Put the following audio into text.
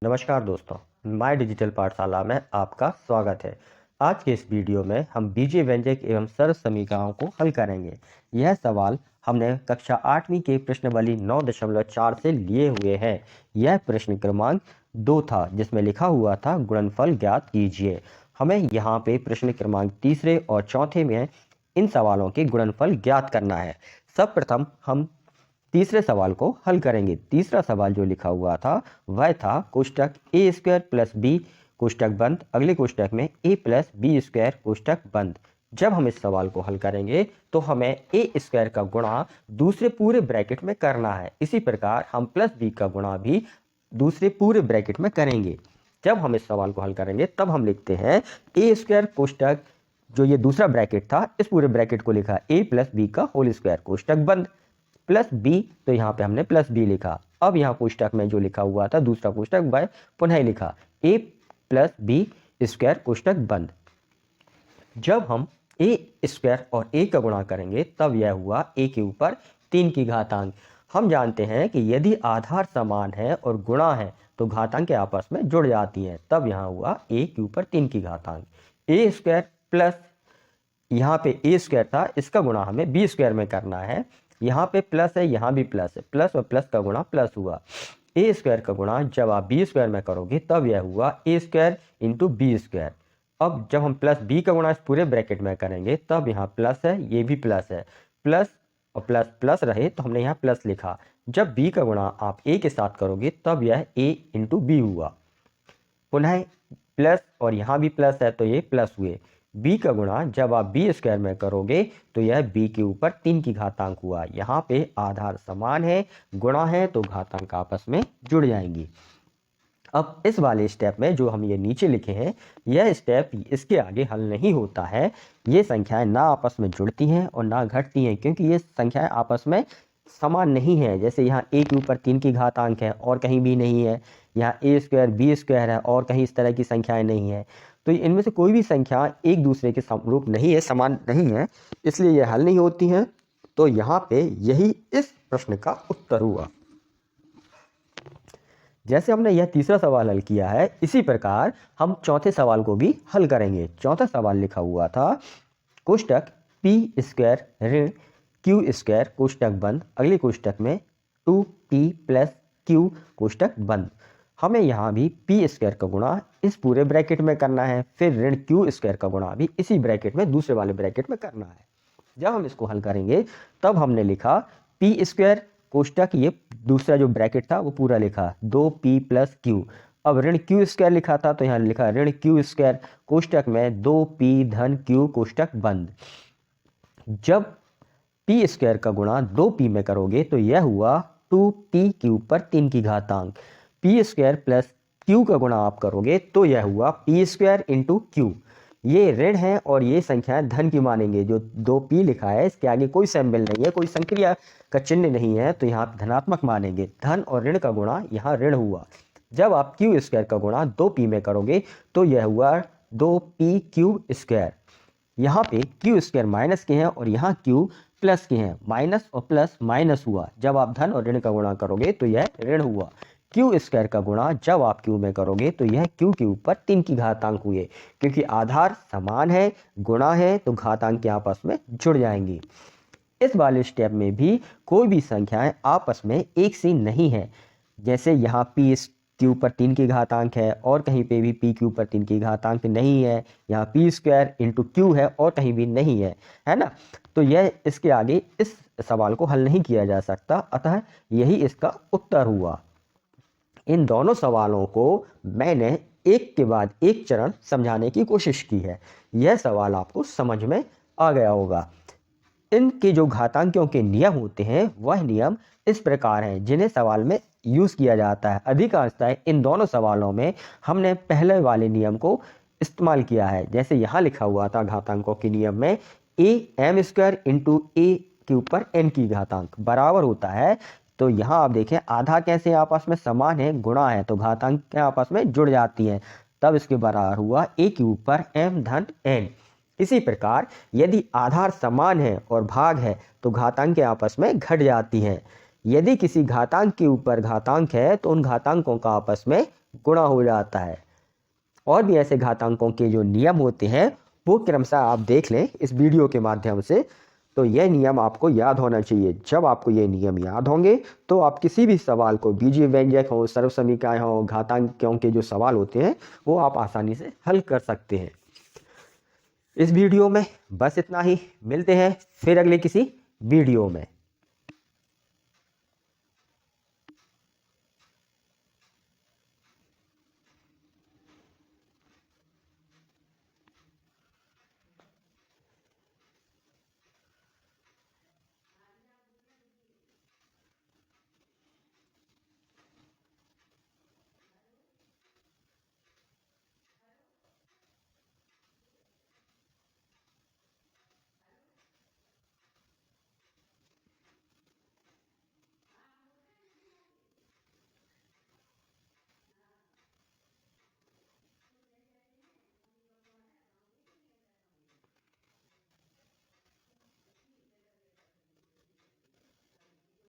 नमस्कार दोस्तों, my digital पाठशाला में आपका स्वागत है। आज के इस वीडियो में हम बीजीय व्यंजक एवं सरल समीकरणों को हल करेंगे। यह सवाल हमने कक्षा 8वीं के प्रश्नावली 9.4 से लिए हुए हैं। यह प्रश्न क्रमांक 2 था, जिसमें लिखा हुआ था गुणनफल ज्ञात कीजिए। हमें यहाँ पे प्रश्न क्रमांक तीसरे और चौथे में इन सवालों के गुणनफल ज्ञात करना है। सर्वप्रथम हम तीसरे सवाल को हल करेंगे। तीसरा सवाल जो लिखा हुआ था वह था कोष्टक ए स्क्वायर प्लस बी कोष्टक बंद, अगले कोष्टक में ए प्लस बी स्क्वायर कोष्टक बंद। जब हम इस सवाल को हल करेंगे तो हमें ए स्क्वायर का गुणा दूसरे पूरे ब्रैकेट में करना है। इसी प्रकार हम प्लस बी का गुणा भी दूसरे पूरे ब्रैकेट में करेंगे। जब हम इस सवाल को हल करेंगे तब हम लिखते हैं ए स्क्वायर कोष्टक, जो ये दूसरा ब्रैकेट था इस पूरे ब्रैकेट को लिखा ए प्लस बी का होल स्क्वायर कोष्टक बंद, प्लस बी, तो यहाँ पे हमने प्लस बी लिखा। अब यहाँ कोष्टक में जो लिखा हुआ था दूसरा कोष्टक वह पुनः लिखा ए प्लस बी स्क्वायर कोष्टक बंद। जब हम ए स्क्वायर और ए का गुणा करेंगे तब यह हुआ ए के ऊपर 3 की घातांक। हम जानते हैं कि यदि आधार समान है और गुणा है तो घातांक आपस में जुड़ जाती हैं। तब यहाँ हुआ ए के ऊपर 3 की घातांक। ए स्क्वायर प्लस यहाँ पे ए स्क्वायर था, इसका गुणा हमें बी स्क्वायर में करना है। यहाँ पे प्लस है, यहाँ भी प्लस है, प्लस और प्लस का गुणा प्लस हुआ। ए स्क्वायर का गुणा जब आप बी स्क्वायर में करोगे तब यह हुआ ए स्क्वायर इंटू बी स्क्वायर। अब जब हम प्लस बी का गुणा इस पूरे ब्रैकेट में करेंगे तब यहाँ प्लस है, ये भी प्लस है, प्लस और प्लस प्लस रहे तो हमने यहाँ प्लस लिखा। जब बी का गुणा आप ए के साथ करोगे तब यह ए इंटू बी हुआ। पुनः प्लस और यहाँ भी प्लस है तो ये प्लस हुए। b का गुणा जब आप बी स्क्वायर में करोगे तो यह b के ऊपर 3 की घातांक हुआ। यहाँ पे आधार समान है, गुणा है तो घातांक आपस में जुड़ जाएंगी। अब इस वाले स्टेप में जो हम ये नीचे लिखे हैं यह स्टेप इसके आगे हल नहीं होता है। ये संख्याएं ना आपस में जुड़ती हैं और ना घटती हैं, क्योंकि ये संख्याएं आपस में समान नहीं है। जैसे यहाँ a के ऊपर 3 की घातांक है और कहीं भी नहीं है, यहाँ ए स्क्वायर बी स्क्वायर है और कहीं इस तरह की संख्याएं नहीं है। तो इनमें से कोई भी संख्या एक दूसरे के समरूप नहीं है, समान नहीं है, इसलिए ये हल नहीं होती हैं। तो यहाँ पे यही इस प्रश्न का उत्तर हुआ। जैसे हमने यह तीसरा सवाल हल किया है इसी प्रकार हम चौथे सवाल को भी हल करेंगे। चौथा सवाल लिखा हुआ था कोष्टक पी स्क्वायर ऋण क्यू स्क्वायर कोष्टक बंद, अगले कोष्टक में 2p प्लस क्यू कोष्टक बंद। हमें यहाँ भी पी स्क्वायर का गुणा इस पूरे ब्रैकेट में करना है, फिर ऋण क्यू स्क्वायर का गुणा भी इसी ब्रैकेट में दूसरे वाले ब्रैकेट में करना है। जब हम इसको हल करेंगे तब हमने लिखा पी स्क्वायर कोष्टक, ये दूसरा जो ब्रैकेट था वो पूरा लिखा 2p प्लस क्यू। अब ऋण क्यू स्क्वायर लिखा था तो यहाँ लिखा ऋण क्यू स्क्वायर कोष्टक में 2p धन क्यू कोष्टक बंद। जब p स्क्वायर का गुणा 2p में करोगे तो यह हुआ 2p के ऊपर 3 की घातांक। पी स्क्वायर प्लस क्यू का गुणा आप करोगे तो यह हुआ पी स्क्वायर इंटू क्यू। ये ऋण है और ये संख्याएं धन की मानेंगे। जो 2p लिखा है इसके आगे कोई सिंबल नहीं है, कोई संक्रिया का चिन्ह नहीं है, तो यहाँ धनात्मक मानेंगे। धन और ऋण का गुणा यहाँ ऋण हुआ। जब आप क्यू स्क्वायर का गुणा 2p में करोगे तो यह हुआ 2p क्यू स्क्वायर। यहाँ पे क्यू स्क्वायर माइनस के हैं और यहाँ क्यू प्लस के हैं, माइनस और प्लस माइनस हुआ। जब आप धन और ऋण का गुणा करोगे तो यह ऋण हुआ। क्यू स्क्वायर का गुणा जब आप क्यू में करोगे तो यह क्यू के ऊपर 3 की घातांक हुए। क्योंकि आधार समान है, गुणा है तो घातांक आपस में जुड़ जाएंगी। इस वाले स्टेप में भी कोई भी संख्याएं आपस में एक सी नहीं है। जैसे यहाँ पी के ऊपर 3 की घातांक है और कहीं पे भी p के ऊपर 3 की घातांक नहीं है। यहाँ पी स्क्वायर इंटू क्यू है और कहीं भी नहीं है ना। तो यह इसके आगे इस सवाल को हल नहीं किया जा सकता, अतः यही इसका उत्तर हुआ। इन दोनों सवालों को मैंने एक के बाद एक चरण समझाने की कोशिश की है। यह सवाल आपको समझ में आ गया होगा। इनके जो घातांकों के नियम होते हैं वह नियम इस प्रकार हैं जिन्हें सवाल में यूज किया जाता है। अधिकांशतः इन दोनों सवालों में हमने पहले वाले नियम को इस्तेमाल किया है। जैसे यहाँ लिखा हुआ था घातांकों के नियम में ए एम स्क्वायर इंटू ए के ऊपर एन की घातांक बराबर होता है। तो यहाँ आप देखें आधा कैसे आपस में समान है, गुणा है तो घातांक आपस में जुड़ जाती हैं। तब इसके बराबर हुआ ए के ऊपर एम धन एन। इसी प्रकार यदि आधार समान है और भाग है तो घातांक आपस में घट जाती हैं। यदि किसी घातांक के ऊपर घातांक है तो उन घातांकों का आपस में गुणा हो जाता है। और भी ऐसे घातांकों के जो नियम होते हैं वो क्रमशः आप देख लें इस वीडियो के माध्यम से। तो यह नियम आपको याद होना चाहिए। जब आपको ये नियम याद होंगे तो आप किसी भी सवाल को, बीजीय व्यंजक हो, सर्व समीकरण हो, घातांकों के जो सवाल होते हैं वो आप आसानी से हल कर सकते हैं। इस वीडियो में बस इतना ही। मिलते हैं फिर अगले किसी वीडियो में।